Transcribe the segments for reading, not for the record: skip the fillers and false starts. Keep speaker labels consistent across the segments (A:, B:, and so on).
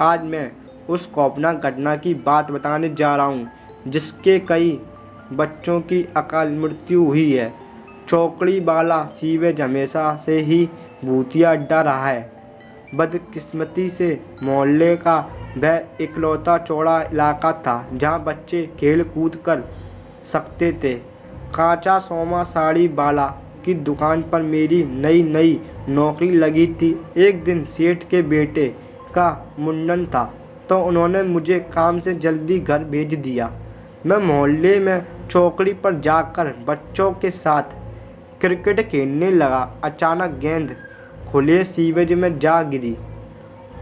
A: आज मैं उस खौफनाक घटना की बात बताने जा रहा हूँ जिसके कई बच्चों की अकाल मृत्यु हुई है। चौकड़ी वाला सीवेज हमेशा से ही भूतिया अड्डा रहा है। बदकिस्मती से मोहल्ले का वह इकलौता चौड़ा इलाका था जहाँ बच्चे खेल कूद कर सकते थे। कांचा सोमा साड़ी वाला की दुकान पर मेरी नई नई नौकरी लगी थी। एक दिन सेठ के बेटे का मुंडन था तो उन्होंने मुझे काम से जल्दी घर भेज दिया। मैं मोहल्ले में चौकड़ी पर जाकर बच्चों के साथ क्रिकेट खेलने लगा। अचानक गेंद खुले सीवेज में जा गिरी।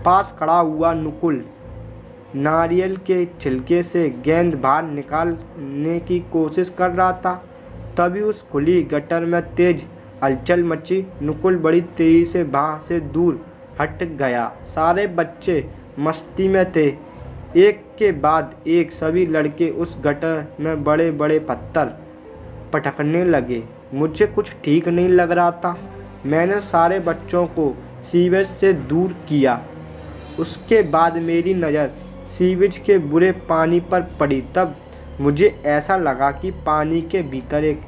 A: पास खड़ा हुआ नुकुल नारियल के छिलके से गेंद बाहर निकालने की कोशिश कर रहा था। तभी उस खुली गटर में तेज हलचल मची। नुकुल बड़ी तेजी से वहाँ से दूर हट गया। सारे बच्चे मस्ती में थे। एक के बाद एक सभी लड़के उस गटर में बड़े बड़े पत्थर पटकने लगे। मुझे कुछ ठीक नहीं लग रहा था। मैंने सारे बच्चों को सीवेज से दूर किया। उसके बाद मेरी नज़र सीवेज के बुरे पानी पर पड़ी। तब मुझे ऐसा लगा कि पानी के भीतर एक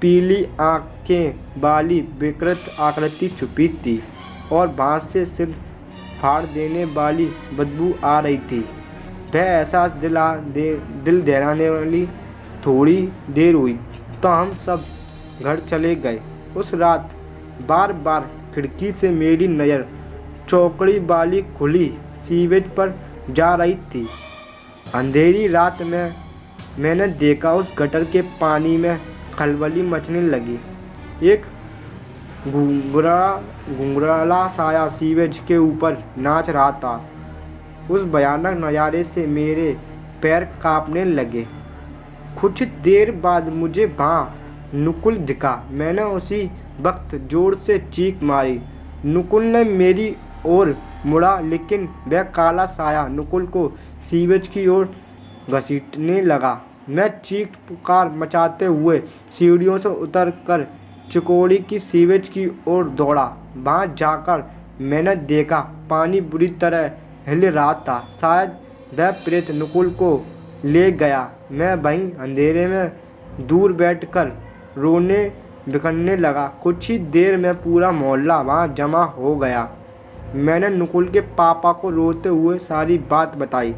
A: पीली आँखें वाली विकृत आकृति छुपी थी और वहाँ से सिर फाड़ देने वाली बदबू आ रही थी। वह एहसास दिल दहलाने वाली। थोड़ी देर हुई तो हम सब घर चले गए। उस रात बार बार खिड़की से मेरी नज़र चौकड़ी वाली खुली सीवेज पर जा रही थी। अंधेरी रात में मैंने देखा उस गटर के पानी में खलबली मचने लगी। एक घुंघराला साया सीवेज के ऊपर नाच रहा था। उस भयानक नज़ारे से मेरे पैर कांपने लगे। कुछ देर बाद मुझे वहाँ नुकुल दिखा। मैंने उसी वक्त जोर से चीख मारी। नुकुल ने मेरी ओर मुड़ा लेकिन वह काला साया नुकुल को सीवेज की ओर घसीटने लगा। मैं चीख पुकार मचाते हुए सीढ़ियों से उतरकर चिकोड़ी की सीवेज की ओर दौड़ा। वहाँ जाकर मैंने देखा पानी बुरी तरह हिल रहा था। शायद वह प्रेत नुकुल को ले गया। मैं वहीं अंधेरे में दूर बैठकर रोने बिखरने लगा। कुछ ही देर में पूरा मोहल्ला वहाँ जमा हो गया। मैंने नुकुल के पापा को रोते हुए सारी बात बताई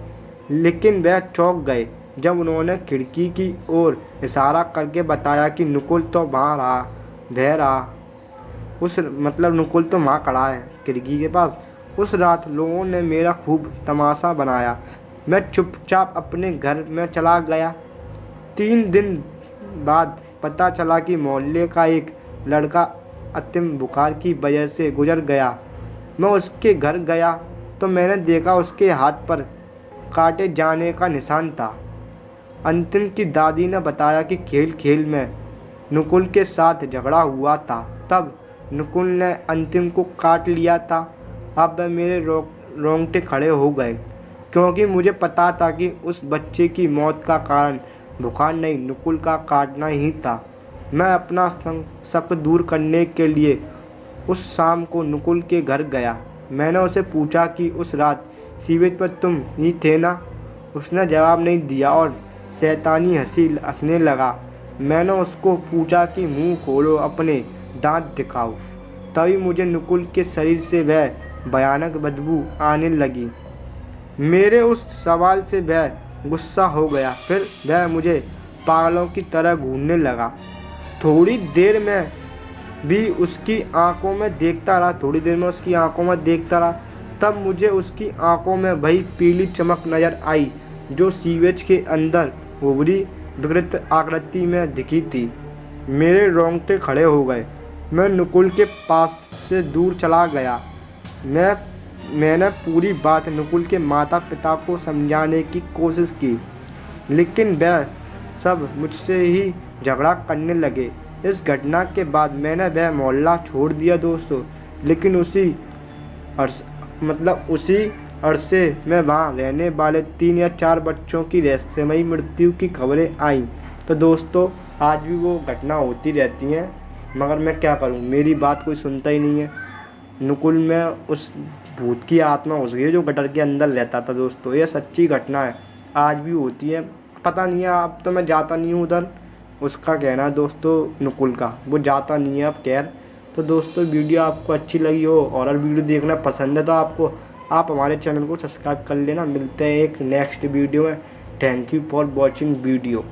A: लेकिन वह चौंक गए जब उन्होंने खिड़की की ओर इशारा करके बताया कि नुकुल तो वहाँ रहा। नुकुल तो वहाँ खड़ा है खिड़की के पास। उस रात लोगों ने मेरा खूब तमाशा बनाया। मैं चुपचाप अपने घर में चला गया। 3 दिन बाद पता चला कि मोहल्ले का एक लड़का अतिम बुखार की वजह से गुजर गया। मैं उसके घर गया तो मैंने देखा उसके हाथ पर काटे जाने का निशान था। अंतिम की दादी ने बताया कि खेल खेल में नुकुल के साथ झगड़ा हुआ था। तब नुकुल ने अंतिम को काट लिया था। अब मेरे रोंगटे खड़े हो गए क्योंकि मुझे पता था कि उस बच्चे की मौत का कारण बुखार नहीं नुकुल का काटना ही था। मैं अपना शक दूर करने के लिए उस शाम को नुकुल के घर गया। मैंने उसे पूछा कि उस रात सीवेज पर तुम ही थे ना। उसने जवाब नहीं दिया और शैतानी हंसी हंसने लगा। मैंने उसको पूछा कि मुंह खोलो अपने दांत दिखाओ। तभी मुझे नुकुल के शरीर से वह भयानक बदबू आने लगी। मेरे उस सवाल से वह गुस्सा हो गया। फिर वह मुझे पागलों की तरह घूरने लगा। थोड़ी देर में उसकी आंखों में देखता रहा। तब मुझे उसकी आंखों में वही पीली चमक नज़र आई जो सीवेज के अंदर उभरी विकृत आकृति में दिखी थी। मेरे रोंगटे खड़े हो गए। मैं नुकुल के पास से दूर चला गया। मैंने पूरी बात नुकुल के माता पिता को समझाने की कोशिश की लेकिन वह सब मुझसे ही झगड़ा करने लगे। इस घटना के बाद मैंने वह मोहल्ला छोड़ दिया दोस्तों। लेकिन उसी अरसे में वहाँ रहने वाले 3 या 4 बच्चों की रहस्यमयी मृत्यु की खबरें आईं। तो दोस्तों आज भी वो घटना होती रहती हैं मगर मैं क्या करूँ, मेरी बात कोई सुनता ही नहीं है। नुकुल में उस भूत की आत्मा घुस गई है जो गटर के अंदर रहता था दोस्तों। ये सच्ची घटना है, आज भी होती है। पता नहीं है, अब तो मैं जाता नहीं हूँ उधर। उसका कहना है दोस्तों नुकुल का, वो जाता नहीं है अब खैर। तो दोस्तों वीडियो आपको अच्छी लगी हो, हॉरर वीडियो देखना पसंद है तो आप हमारे चैनल को सब्सक्राइब कर लेना। मिलते हैं एक नेक्स्ट वीडियो में। Thank you for watching video.